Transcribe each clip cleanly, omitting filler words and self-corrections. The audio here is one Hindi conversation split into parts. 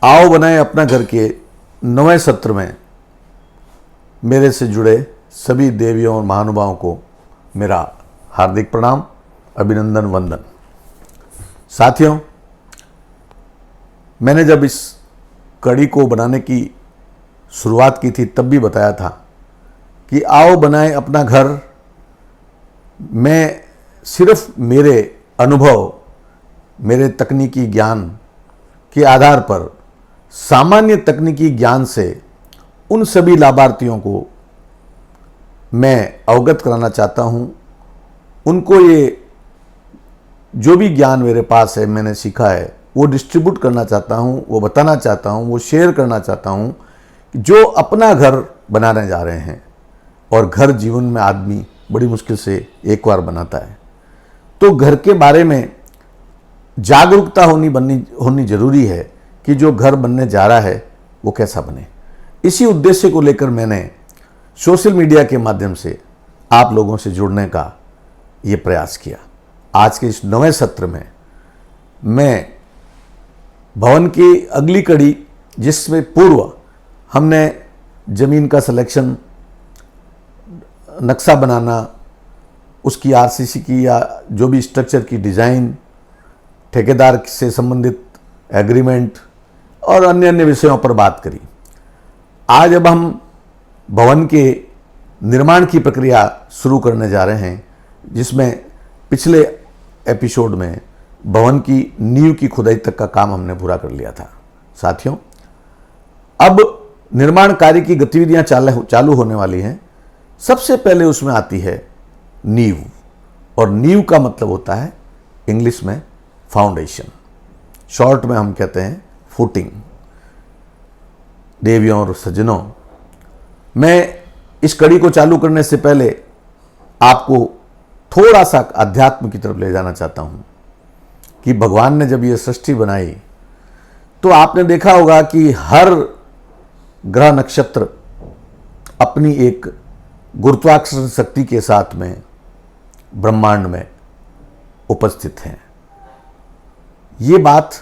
आओ बनाए अपना घर के 9वें सत्र में मेरे से जुड़े सभी देवियों और महानुभावों को मेरा हार्दिक प्रणाम, अभिनंदन, वंदन। साथियों, मैंने जब इस कड़ी को बनाने की शुरुआत की थी तब भी बताया था कि आओ बनाए अपना घर में सिर्फ मेरे अनुभव, मेरे तकनीकी ज्ञान के आधार पर सामान्य तकनीकी ज्ञान से उन सभी लाभार्थियों को मैं अवगत कराना चाहता हूं। उनको ये जो भी ज्ञान मेरे पास है, मैंने सीखा है, वो डिस्ट्रीब्यूट करना चाहता हूं, वो बताना चाहता हूं, वो शेयर करना चाहता हूं। जो अपना घर बनाने जा रहे हैं, और घर जीवन में आदमी बड़ी मुश्किल से एक बार बनाता है, तो घर के बारे में जागरूकता होनी जरूरी है कि जो घर बनने जा रहा है वो कैसा बने। इसी उद्देश्य को लेकर मैंने सोशल मीडिया के माध्यम से आप लोगों से जुड़ने का ये प्रयास किया। आज के इस 9वें सत्र में मैं भवन की अगली कड़ी, जिसमें पूर्व हमने ज़मीन का सिलेक्शन, नक्शा बनाना, उसकी आरसीसी की या जो भी स्ट्रक्चर की डिज़ाइन, ठेकेदार से संबंधित एग्रीमेंट और अन्य विषयों पर बात करी। आज अब हम भवन के निर्माण की प्रक्रिया शुरू करने जा रहे हैं, जिसमें पिछले एपिसोड में भवन की नींव की खुदाई तक का काम हमने पूरा कर लिया था। साथियों, अब निर्माण कार्य की गतिविधियां चालू होने वाली हैं। सबसे पहले उसमें आती है नींव, और नींव का मतलब होता है इंग्लिश में फाउंडेशन, शॉर्ट में हम कहते हैं फुटिंग। देवियों और सज्जनों, मैं इस कड़ी को चालू करने से पहले आपको थोड़ा सा अध्यात्म की तरफ ले जाना चाहता हूं कि भगवान ने जब ये सृष्टि बनाई तो आपने देखा होगा कि हर ग्रह नक्षत्र अपनी एक गुरुत्वाकर्षण शक्ति के साथ में ब्रह्मांड में उपस्थित हैं। ये बात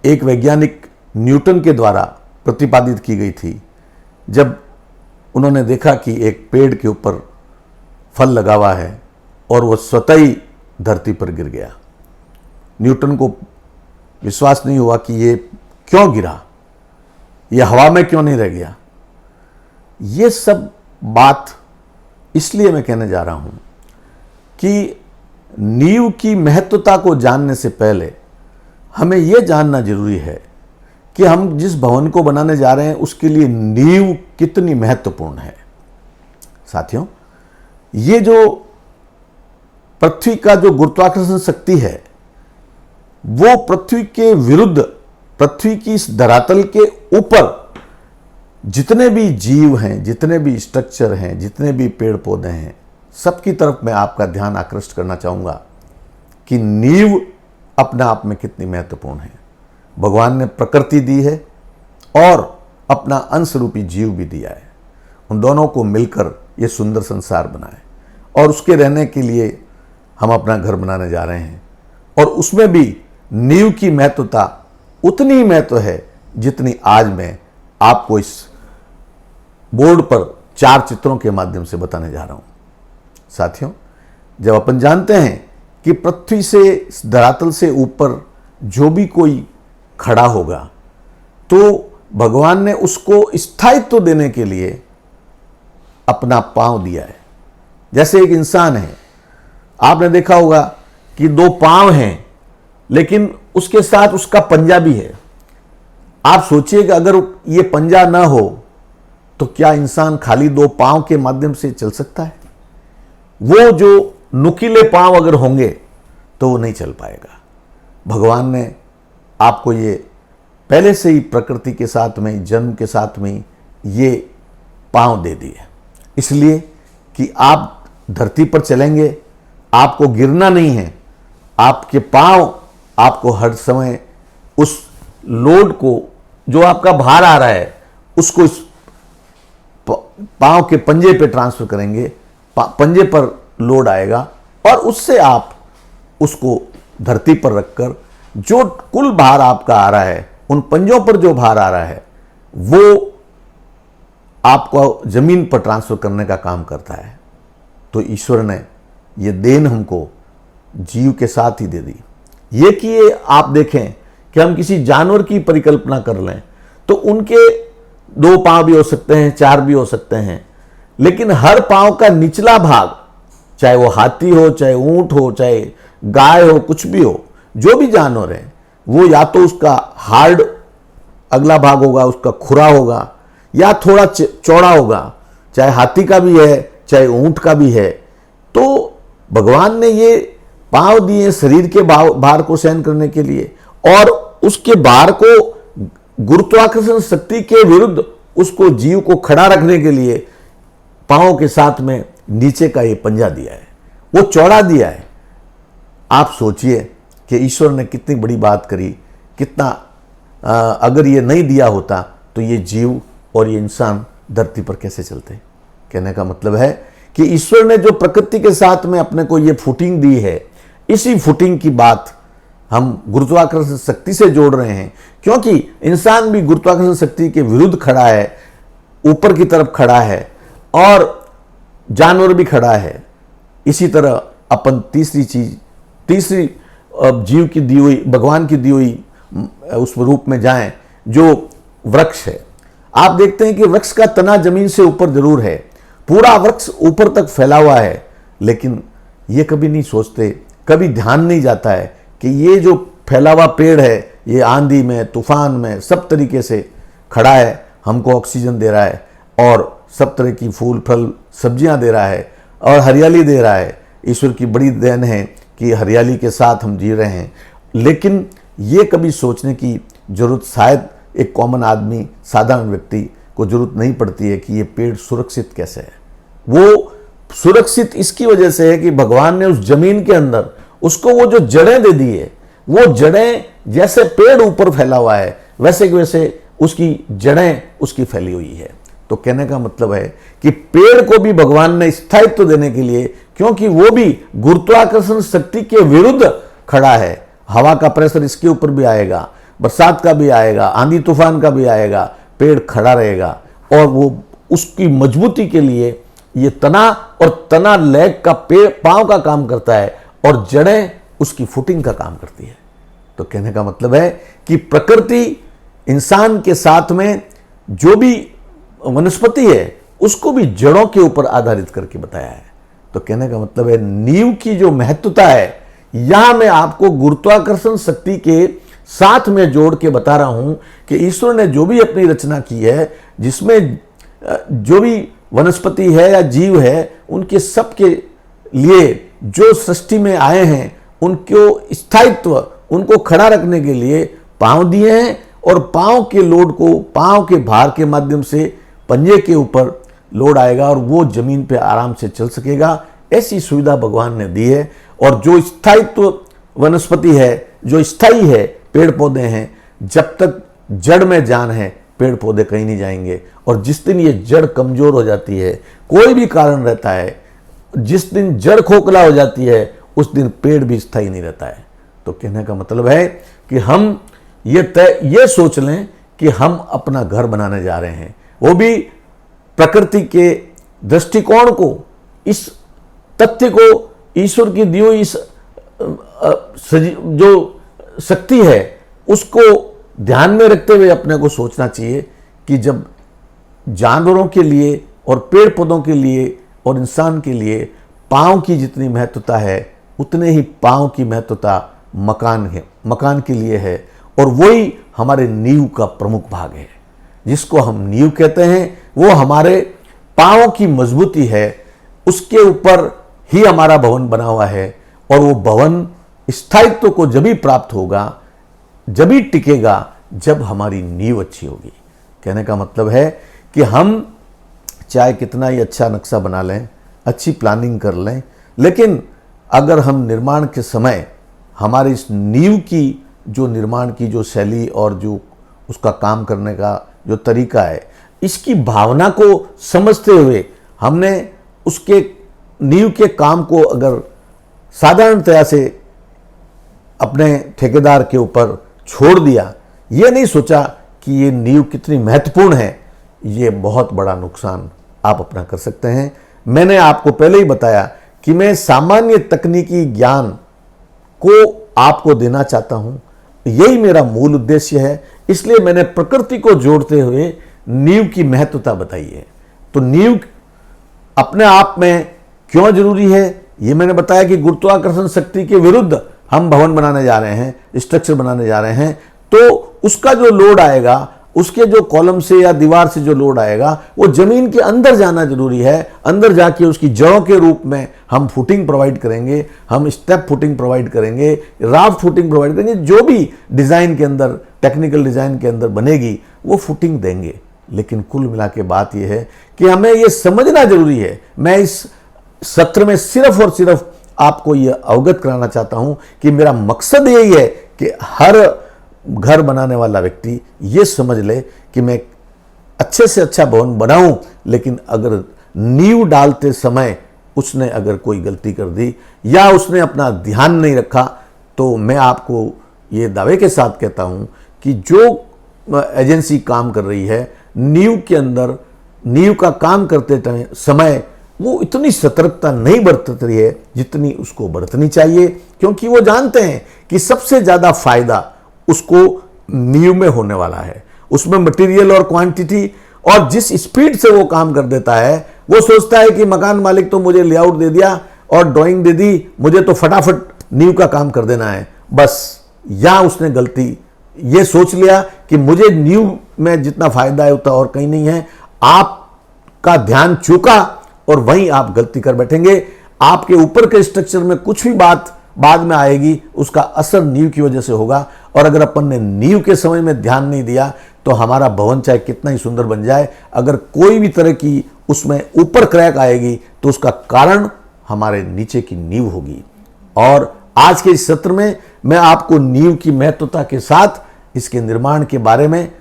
एक वैज्ञानिक न्यूटन के द्वारा प्रतिपादित की गई थी, जब उन्होंने देखा कि एक पेड़ के ऊपर फल लगा हुआ है और वह स्वतः ही धरती पर गिर गया। न्यूटन को विश्वास नहीं हुआ कि ये क्यों गिरा, ये हवा में क्यों नहीं रह गया। ये सब बात इसलिए मैं कहने जा रहा हूं कि नींव की महत्वता को जानने से पहले हमें यह जानना जरूरी है कि हम जिस भवन को बनाने जा रहे हैं उसके लिए नींव कितनी महत्वपूर्ण है। साथियों, ये जो पृथ्वी का जो गुरुत्वाकर्षण शक्ति है, वो पृथ्वी के विरुद्ध, पृथ्वी की इस धरातल के ऊपर जितने भी जीव हैं, जितने भी स्ट्रक्चर हैं, जितने भी पेड़ पौधे हैं, सबकी तरफ मैं आपका ध्यान आकृष्ट करना चाहूंगा कि नींव अपने आप में कितनी महत्वपूर्ण है। भगवान ने प्रकृति दी है और अपना अंश रूपी जीव भी दिया है। उन दोनों को मिलकर ये सुंदर संसार बना है, और उसके रहने के लिए हम अपना घर बनाने जा रहे हैं। और उसमें भी नींव की महत्वता उतनी ही महत्व है जितनी आज मैं आपको इस बोर्ड पर 4 चित्रों के माध्यम से बताने जा रहा हूं। साथियों, जब अपन जानते हैं कि पृथ्वी से, धरातल से ऊपर जो भी कोई खड़ा होगा, तो भगवान ने उसको स्थायित्व देने के लिए अपना पांव दिया है। जैसे एक इंसान है, आपने देखा होगा कि 2 पांव हैं, लेकिन उसके साथ उसका पंजा भी है। आप सोचिए कि अगर ये पंजा ना हो तो क्या इंसान खाली 2 पांव के माध्यम से चल सकता है? वो जो नुकीले पांव अगर होंगे तो वो नहीं चल पाएगा। भगवान ने आपको ये पहले से ही प्रकृति के साथ में, जन्म के साथ में ये पांव दे दिए, इसलिए कि आप धरती पर चलेंगे, आपको गिरना नहीं है। आपके पांव आपको हर समय उस लोड को, जो आपका भार आ रहा है, उसको इस पांव के पंजे पे ट्रांसफर करेंगे। पंजे पर लोड आएगा और उससे आप उसको धरती पर रखकर जो कुल भार आपका आ रहा है उन पंजों पर जो भार आ रहा है वो आपको जमीन पर ट्रांसफर करने का काम करता है। तो ईश्वर ने ये देन हमको जीव के साथ ही दे दी। ये कि ये आप देखें कि हम किसी जानवर की परिकल्पना कर लें तो उनके 2 पांव भी हो सकते हैं, 4 भी हो सकते हैं, लेकिन हर पांव का निचला भाग, चाहे वो हाथी हो, चाहे ऊंट हो, चाहे गाय हो, कुछ भी हो, जो भी जानवर है, वो या तो उसका हार्ड अगला भाग होगा, उसका खुरा होगा, या थोड़ा चौड़ा होगा, चाहे हाथी का भी है, चाहे ऊंट का भी है। तो भगवान ने ये पांव दिए शरीर के भार को सहन करने के लिए, और उसके भार को गुरुत्वाकर्षण शक्ति के विरुद्ध उसको जीव को खड़ा रखने के लिए पांव के साथ में नीचे का ये पंजा दिया है, वो चौड़ा दिया है। आप सोचिए कि ईश्वर ने कितनी बड़ी बात करी, कितना अगर ये नहीं दिया होता तो ये जीव और ये इंसान धरती पर कैसे चलते। कहने का मतलब है कि ईश्वर ने जो प्रकृति के साथ में अपने को ये फुटिंग दी है, इसी फुटिंग की बात हम गुरुत्वाकर्षण शक्ति से जोड़ रहे हैं, क्योंकि इंसान भी गुरुत्वाकर्षण शक्ति के विरुद्ध खड़ा है, ऊपर की तरफ खड़ा है, और जानवर भी खड़ा है। इसी तरह अपन तीसरी जीव की दी हुई, भगवान की दी हुई उस रूप में जाएं जो वृक्ष है। आप देखते हैं कि वृक्ष का तना जमीन से ऊपर जरूर है, पूरा वृक्ष ऊपर तक फैला हुआ है, लेकिन ये कभी नहीं सोचते, कभी ध्यान नहीं जाता है कि ये जो फैला हुआ पेड़ है, ये आंधी में, तूफान में, सब तरीके से खड़ा है, हमको ऑक्सीजन दे रहा है, और सब तरह की फूल फल सब्जियां दे रहा है, और हरियाली दे रहा है। ईश्वर की बड़ी देन है कि हरियाली के साथ हम जी रहे हैं। लेकिन ये कभी सोचने की जरूरत शायद एक कॉमन आदमी, साधारण व्यक्ति को जरूरत नहीं पड़ती है कि ये पेड़ सुरक्षित कैसे है। वो सुरक्षित इसकी वजह से है कि भगवान ने उस जमीन के अंदर उसको वो जो जड़ें दे दी है, वो जड़ें जैसे पेड़ ऊपर फैला हुआ है, वैसे कि वैसे उसकी जड़ें उसकी फैली हुई है। तो कहने का मतलब है कि पेड़ को भी भगवान ने स्थायित्व देने के लिए, क्योंकि वो भी गुरुत्वाकर्षण शक्ति के विरुद्ध खड़ा है, हवा का प्रेशर इसके ऊपर भी आएगा, बरसात का भी आएगा, आंधी तूफान का भी आएगा, पेड़ खड़ा रहेगा, और वो उसकी मजबूती के लिए ये तना और तना लेग का पेड़ पांव का काम करता है, और जड़ें उसकी फुटिंग का काम करती है। तो कहने का मतलब है कि प्रकृति इंसान के साथ में जो भी वनस्पति है उसको भी जड़ों के ऊपर आधारित करके बताया है। तो कहने का मतलब है नींव की जो महत्वता है, यहां मैं आपको गुरुत्वाकर्षण शक्ति के साथ में जोड़ के बता रहा हूं कि ईश्वर ने जो भी अपनी रचना की है, जिसमें जो भी वनस्पति है या जीव है, उनके सबके लिए जो सृष्टि में आए हैं, उनको स्थायित्व, उनको खड़ा रखने के लिए पांव दिए हैं, और पांव के लोड को, पांव के भार के माध्यम से पंजे के ऊपर लोड आएगा और वो जमीन पे आराम से चल सकेगा। ऐसी सुविधा भगवान ने दी है। और जो स्थायित्व वनस्पति है, जो स्थायी है, पेड़ पौधे हैं, जब तक जड़ में जान है, पेड़ पौधे कहीं नहीं जाएंगे। और जिस दिन ये जड़ कमजोर हो जाती है, कोई भी कारण रहता है, जिस दिन जड़ खोखला हो जाती है, उस दिन पेड़ भी स्थायी नहीं रहता है। तो कहने का मतलब है कि हम ये सोच लें कि हम अपना घर बनाने जा रहे हैं, वो भी प्रकृति के दृष्टिकोण को, इस तथ्य को, ईश्वर की दी हुई जो शक्ति है उसको ध्यान में रखते हुए अपने को सोचना चाहिए कि जब जानवरों के लिए और पेड़ पौधों के लिए और इंसान के लिए पांव की जितनी महत्वता है, उतने ही पांव की महत्वता मकान के लिए है। और वही हमारे नींव का प्रमुख भाग है, जिसको हम नींव कहते हैं। वो हमारे पांव की मजबूती है, उसके ऊपर ही हमारा भवन बना हुआ है। और वो भवन स्थायित्व को जब ही प्राप्त होगा, जब ही टिकेगा, जब हमारी नींव अच्छी होगी। कहने का मतलब है कि हम चाहे कितना ही अच्छा नक्शा बना लें, अच्छी प्लानिंग कर लें, लेकिन अगर हम निर्माण के समय हमारी इस नींव की जो निर्माण की जो शैली और जो उसका काम करने का जो तरीका है, इसकी भावना को समझते हुए हमने उसके नींव के काम को अगर साधारणतया से अपने ठेकेदार के ऊपर छोड़ दिया ये नहीं सोचा कि ये नींव कितनी महत्वपूर्ण है, ये बहुत बड़ा नुकसान आप अपना कर सकते हैं। मैंने आपको पहले ही बताया कि मैं सामान्य तकनीकी ज्ञान को आपको देना चाहता हूं, यही मेरा मूल उद्देश्य है। इसलिए मैंने प्रकृति को जोड़ते हुए नींव की महत्वता बताई है। तो नींव अपने आप में क्यों जरूरी है, ये मैंने बताया कि गुरुत्वाकर्षण शक्ति के विरुद्ध हम भवन बनाने जा रहे हैं, स्ट्रक्चर बनाने जा रहे हैं, तो उसका जो लोड आएगा, उसके जो कॉलम से या दीवार से जो लोड आएगा, वो जमीन के अंदर जाना जरूरी है। अंदर जाके उसकी जड़ों के रूप में हम फुटिंग प्रोवाइड करेंगे, हम स्टेप फुटिंग प्रोवाइड करेंगे, राफ्ट फुटिंग प्रोवाइड करेंगे। जो भी डिजाइन के अंदर, टेक्निकल डिजाइन के अंदर बनेगी, वो फुटिंग देंगे। लेकिन कुल मिला के बात यह है कि हमें यह समझना जरूरी है। मैं इस सत्र में सिर्फ और सिर्फ आपको यह अवगत कराना चाहता हूं कि मेरा मकसद यही है कि हर घर बनाने वाला व्यक्ति ये समझ ले कि मैं अच्छे से अच्छा भवन बनाऊं, लेकिन अगर नींव डालते समय उसने अगर कोई गलती कर दी या उसने अपना ध्यान नहीं रखा, तो मैं आपको ये दावे के साथ कहता हूं कि जो एजेंसी काम कर रही है नींव के अंदर, नींव का काम करते समय वो इतनी सतर्कता नहीं बरत रही है जितनी उसको बरतनी चाहिए, क्योंकि वो जानते हैं कि सबसे ज्यादा फायदा उसको नींव में होने वाला है। उसमें मटेरियल और क्वांटिटी और जिस स्पीड से वो काम कर देता है, वो सोचता है कि मकान मालिक तो मुझे लेआउट दे दिया और ड्राइंग दे दी, मुझे तो फटाफट नींव का काम कर देना है बस। या उसने गलती ये सोच लिया कि मुझे नींव में जितना फायदा है उतना और कहीं नहीं है। आपका ध्यान चूका और वहीं आप गलती कर बैठेंगे। आपके ऊपर के स्ट्रक्चर में कुछ भी बात बाद में आएगी, उसका असर नींव की वजह से होगा। और अगर अपन ने नींव के समय में ध्यान नहीं दिया तो हमारा भवन चाहे कितना ही सुंदर बन जाए, अगर कोई भी तरह की उसमें ऊपर क्रैक आएगी तो उसका कारण हमारे नीचे की नींव होगी। और आज के इस सत्र में मैं आपको नींव की महत्वता के साथ इसके निर्माण के बारे में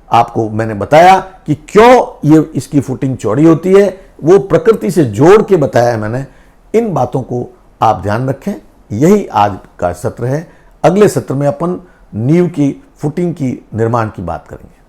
आपको मैंने बताया कि क्यों ये इसकी फुटिंग चौड़ी होती है, वो प्रकृति से जोड़ के बताया है मैंने। इन बातों को आप ध्यान रखें। यही आज का सत्र है। अगले सत्र में अपन नींव की फुटिंग की निर्माण की बात करेंगे।